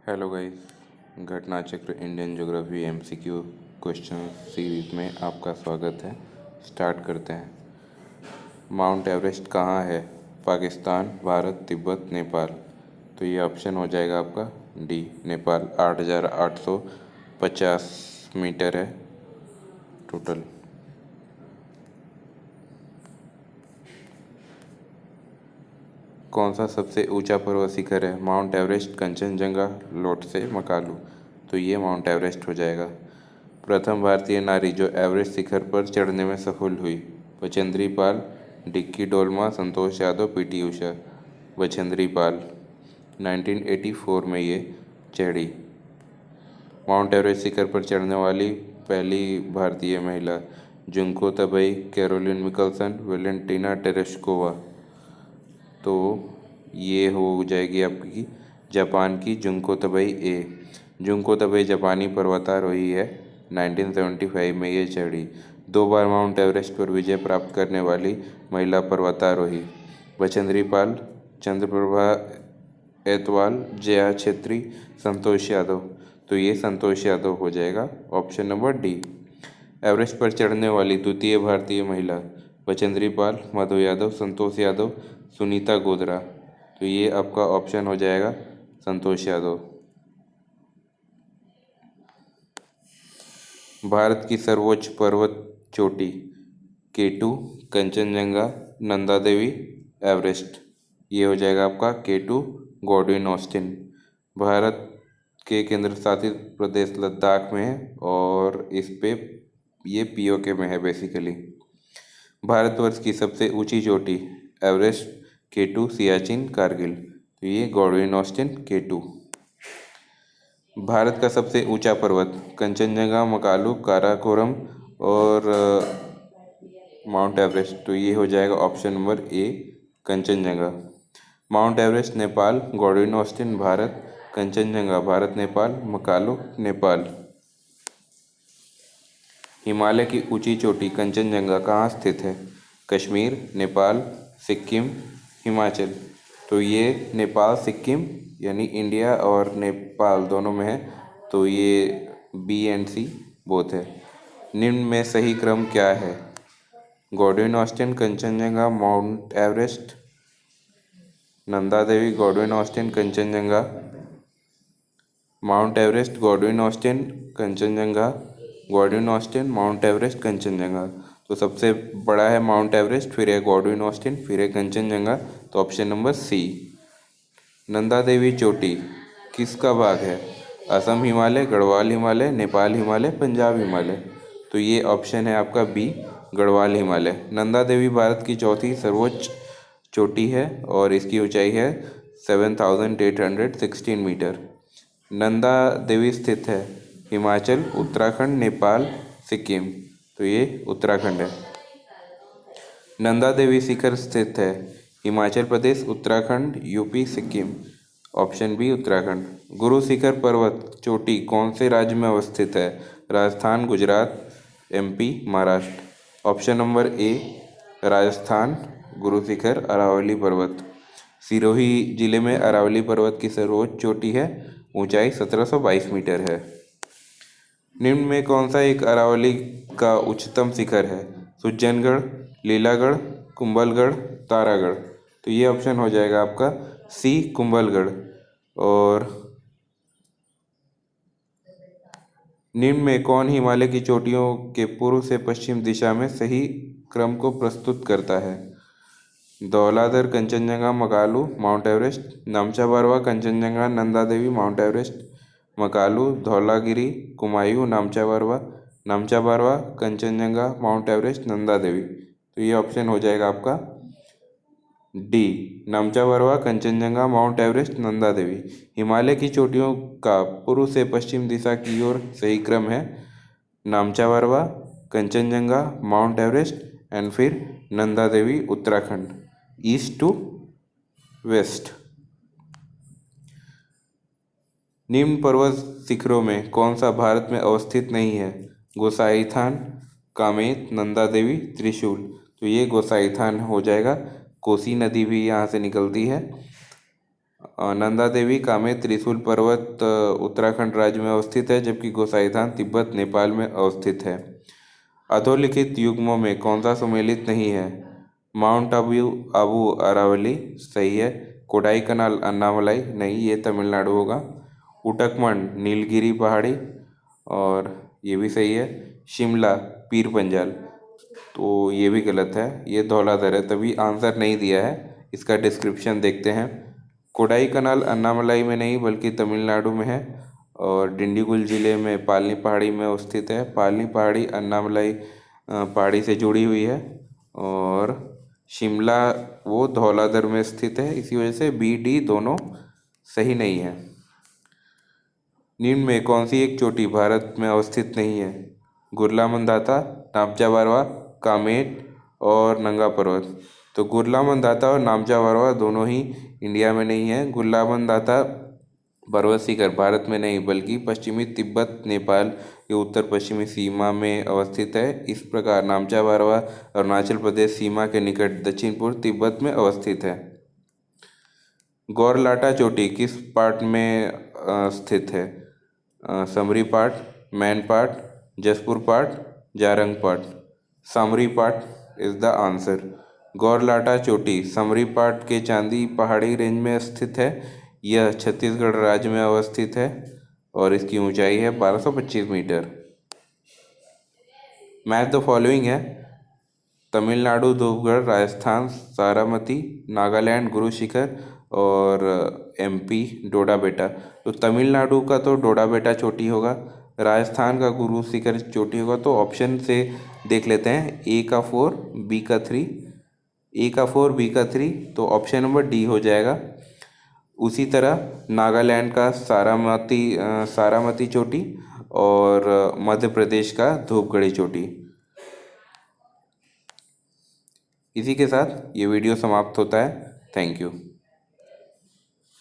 Hello guys, घटना चक्र Indian geography MCQ question series में आपका स्वागत है। स्टार्ट करते हैं। माउंट एवरेस्ट कहाँ है? पाकिस्तान, भारत, तिब्बत, नेपाल। तो ये ऑप्शन हो जाएगा आपका डी, नेपाल। 8,850 मीटर है टोटल। कौन सा सबसे ऊंचा पर्वत शिखर है? Mount Everest, Kanchenjunga, Lhotse, Makalu. तो ये माउंट एवरेस्ट हो जाएगा। प्रथम भारतीय नारी जो एवरेस्ट शिखर पर चढ़ने में सफल हुई? Bachendri Pal, dicky Dolma, Santosh Yadav, PT Usha. बछेंद्री पाल 1984 में ये चढ़ी। माउंट एवरेस्ट शिखर पर चढ़ने वाली पहली भारतीय महिला? Junko तबई, Caroline Mickelson, Valentina Tereshkova. तो ये हो जाएगी आपकी जापान की जुंको तबई ए। जुंको तबई जापानी पर्वतारोही है। 1975 में ये चढ़ी। 2 बार माउंट एवरेस्ट पर विजय प्राप्त करने वाली महिला पर्वतारोही? बछेंद्री पाल, चंद्रप्रभा एतवाल, जया छेत्री, संतोष यादव। तो ये संतोष यादव हो जाएगा ऑप्शन नंबर डी। एवरेस्ट पर चढ़ने वाली द्वितीय भारतीय महिला? बछेंद्री पाल, मधु यादव, संतोष यादव, सुनीता गोदरा। तो ये आपका ऑप्शन हो जाएगा संतोष यादव। भारत की सर्वोच्च पर्वत चोटी? K2, कंचनजंगा, नंदा देवी, एवरेस्ट। ये हो जाएगा आपका K2, गॉडविन ऑस्टिन। भारत के केंद्र शासित प्रदेश लद्दाख में है और इस पे ये पीओके में है बेसिकली। भारतवर्ष की सबसे ऊंची चोटी? Everest, K2, Siachen, Kargil. तो ये गॉडविन ऑस्टिन K2। भारत का सबसे ऊंचा पर्वत? कंचनजंगा, मकालू, काराकोरम और माउंट एवरेस्ट। तो ये हो जाएगा option number A, Kanchenjunga. Mount Everest Nepal, Godwin Austen Bharat, Kanchenjunga Bharat Nepal, Makalu Nepal. Himalaya की ऊंची चोटी कंचनजंगा कहाँ स्थित है? कश्मीर, नेपाल, सिक्किम, हिमाचल। तो ये नेपाल, सिक्किम यानी इंडिया और नेपाल दोनों में है। तो ये बी एंड सी बोथ है। निम्न में सही क्रम क्या है? Godwin Austen, Kanchenjunga, Mount Everest, Nanda Devi, Godwin Austen, Kanchenjunga, Mount Everest, Godwin Austen, Kanchenjunga, Godwin Austen, Mount Everest, Kanchenjunga. तो सबसे बड़ा है माउंट एवरेस्ट, फिर है गॉडविन ऑस्टिन, फिर है कंचनजंगा। तो option number C. Nanda Devi चोटी किसका भाग है? असम हिमालय, गढ़वाल हिमालय, नेपाल हिमालय, पंजाब हिमालय। तो ये ऑप्शन है आपका बी, गढ़वाल हिमालय। नंदा देवी भारत की चौथी सर्वोच्च चोटी है और इसकी ऊंचाई है 7,816 मीटर। नंदा देवी स्थित है हिमाचल, उत्तराखंड, नेपाल, सिक्किम। तो ये उत्तराखंड है। नंदा देवी शिखर स्थित है Himachal Pradesh, Uttarakhand, UP, Sikkim. Option B, Uttarakhand. Guru Shikhar पर्वत चोटी कौन से राज्य में अवस्थित है? Rajasthan, Gujarat, MP, Maharashtra. Option number A, Rajasthan. Guru Shikhar Aravalli पर्वत सिरोही जिले में अरावली पर्वत की सर्वोच्च चोटी है। ऊंचाई 1722 मीटर है। निम्न में कौन सा एक अरावली का उच्चतम शिखर है? सुज्जनगढ़, लीलागढ़, कुंभलगढ़, तारागढ़। तो ये ऑप्शन हो जाएगा आपका सी, कुंभलगढ़। और निम्न में कौन हिमालय की चोटियों के पूर्व से पश्चिम दिशा में सही क्रम को प्रस्तुत करता है? Dhauladhar, Kanchenjunga, Makalu, Mount Everest, Namcha Barwa, Kanchenjunga, Nanda Devi, Mount Everest, Makalu, Dhaulagiri, Kumaon, Namcha Barwa, Kanchenjunga, Mount Everest, Nanda Devi. तो ये ऑप्शन हो जाएगा आपका D, Namcha Barwa, Kanchenjunga, Mount Everest, Nanda Devi. Himalaya की चोटियों का पूर्व से पश्चिम दिशा की ओर सही क्रम है नामचा Barwa, Kanchenjunga, Mount Everest and फिर Nanda Devi, Uttarakhand, east to waste. निम्न पर्वत शिखरों में कौन सा भारत में अवस्थित नहीं है? गोसाईथान, कामेत, नंदा देवी, त्रिशूल। तो ये गोसाईथान हो जाएगा। कोसी नदी भी यहाँ से निकलती है। नंदा देवी कामेत त्रिशूल पर्वत उत्तराखंड राज्य में अवस्थित है, जबकि गोसाईथान तिब्बत नेपाल में अवस्थित है। अधोलिखित युग्मों में कौन सा सम्मिलित नहीं है? माउंट आबू आबू अरावली सही है। कोडाई कनाल अन्नामलाई नहीं, ये तमिलनाडु होगा। उटकमंड नीलगिरी पहाड़ी और ये भी सही है। शिमला पीर पंजाल तो ये भी गलत है, ये धौलाधर है, तभी आंसर नहीं दिया है। इसका डिस्क्रिप्शन देखते हैं। कोडाई कनाल अन्नामलाई में नहीं बल्कि तमिलनाडु में है और डिंडीगुल जिले में पालनी पहाड़ी में स्थित है। पालनी पहाड़ी अन्नामलाई पहाड़ी से जुड़ी हुई है और शिमला वो धौलाधर में स्थित है, इसी वजह से बी डी दोनों सही नहीं है। निम्न में कौन सी एक चोटी भारत में अवस्थित नहीं है? गुरला मंदाता, नामचा बारवा, कामेट और नंगा पर्वत। तो गुरला मंदाता और नामचा बारवा दोनों ही इंडिया में नहीं है। गुरला मंदाता पर्वत शिखर भारत में नहीं बल्कि पश्चिमी तिब्बत नेपाल के उत्तर पश्चिमी सीमा में अवस्थित है। इस प्रकार नामचा बारवा अरुणाचल प्रदेश सीमा के निकट दक्षिण पूर्व तिब्बत में अवस्थित है। गौरलाटा चोटी किस पार्ट में स्थित है? समरी part, main part, Jaspur part, जारंग पार्ट। समरी पार्ट इज द आंसर। गौरलाटा चोटी समरी पार्ट के चांदी पहाड़ी रेंज में स्थित है। यह छत्तीसगढ़ राज्य में अवस्थित है और इसकी ऊंचाई है 1225 मीटर। मैच द फॉलोइंग है: तमिलनाडु धूपगढ़, राजस्थान सारामती, नागालैंड गुरु शिखर और एमपी डोडा बेटा। तो तमिलनाडु का तो डोडा बेटा चोटी होगा, राजस्थान का गुरु शिखर चोटी होगा। तो ऑप्शन से देख लेते हैं, ए का 4 बी का 3, ए का 4 बी का 3, तो ऑप्शन नंबर डी हो जाएगा। उसी तरह नागालैंड का सारामती चोटी और मध्य प्रदेश का धूपगढ़ी चोटी। इसी के साथ ये वीडियो समाप्त होता है। Thank you.